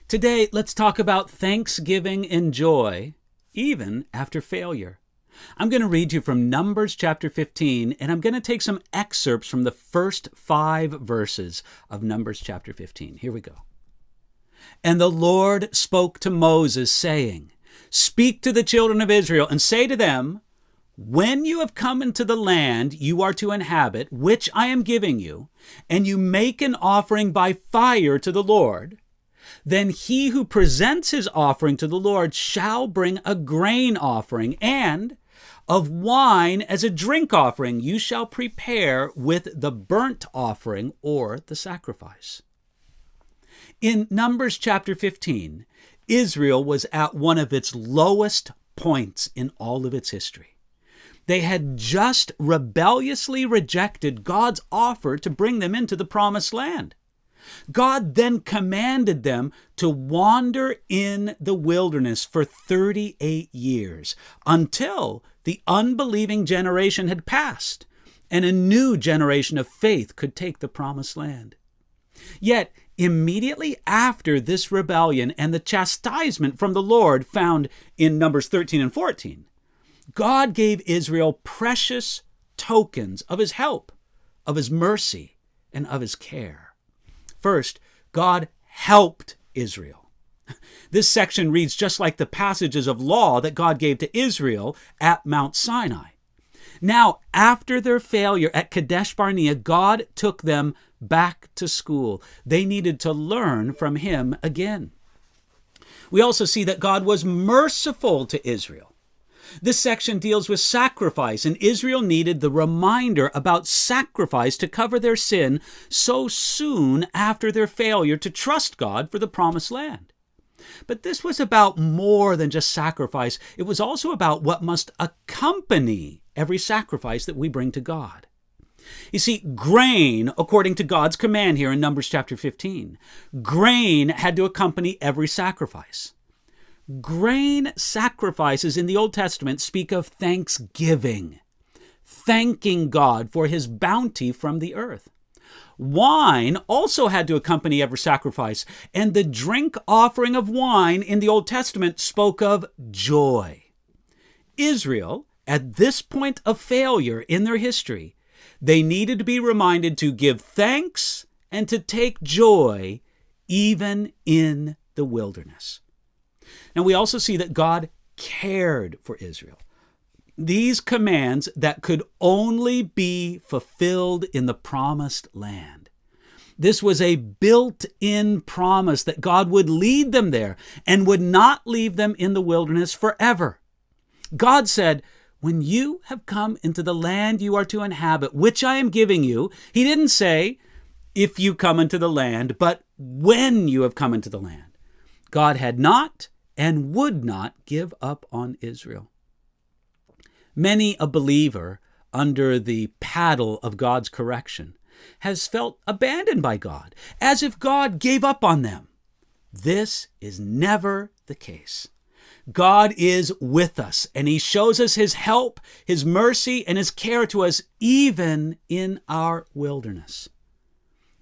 Today, let's talk about thanksgiving and joy, even after failure. I'm going to read you from Numbers chapter 15, and I'm going to take some excerpts from the first 5 verses of Numbers chapter 15. Here we go. And the Lord spoke to Moses, saying, "Speak to the children of Israel, and say to them, when you have come into the land you are to inhabit, which I am giving you, and you make an offering by fire to the Lord, then he who presents his offering to the Lord shall bring a grain offering, and of wine as a drink offering you shall prepare with the burnt offering or the sacrifice." In Numbers chapter 15, Israel was at one of its lowest points in all of its history. They had just rebelliously rejected God's offer to bring them into the promised land. God then commanded them to wander in the wilderness for 38 years until the unbelieving generation had passed and a new generation of faith could take the promised land. Yet, immediately after this rebellion and the chastisement from the Lord found in Numbers 13 and 14, God gave Israel precious tokens of his help, of his mercy, and of his care. First, God helped Israel. This section reads just like the passages of law that God gave to Israel at Mount Sinai. Now, after their failure at Kadesh Barnea, God took them back to school. They needed to learn from him again. We also see that God was merciful to Israel. This section deals with sacrifice, and Israel needed the reminder about sacrifice to cover their sin so soon after their failure to trust God for the promised land. But this was about more than just sacrifice. It was also about what must accompany every sacrifice that we bring to God. You see, grain, according to God's command here in Numbers chapter 15, grain had to accompany every sacrifice. Grain sacrifices in the Old Testament speak of thanksgiving, thanking God for his bounty from the earth. Wine also had to accompany every sacrifice, and the drink offering of wine in the Old Testament spoke of joy. Israel, at this point of failure in their history, they needed to be reminded to give thanks and to take joy even in the wilderness. Now, we also see that God cared for Israel. These commands that could only be fulfilled in the promised land. This was a built-in promise that God would lead them there and would not leave them in the wilderness forever. God said, when you have come into the land you are to inhabit, which I am giving you, he didn't say, if you come into the land, but when you have come into the land. God had not and would not give up on Israel. Many a believer under the paddle of God's correction has felt abandoned by God, as if God gave up on them. This is never the case. God is with us, and he shows us his help, his mercy, and his care to us even in our wilderness.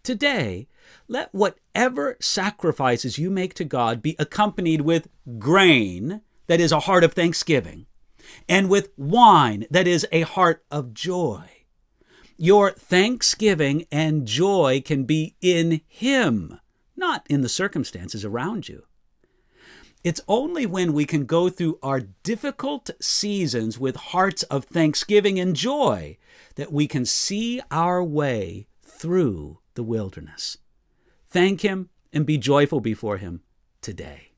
Today, let whatever sacrifices you make to God be accompanied with grain, that is a heart of thanksgiving, and with wine, that is a heart of joy. Your thanksgiving and joy can be in him, not in the circumstances around you. It's only when we can go through our difficult seasons with hearts of thanksgiving and joy that we can see our way through the wilderness. Thank him and be joyful before him today.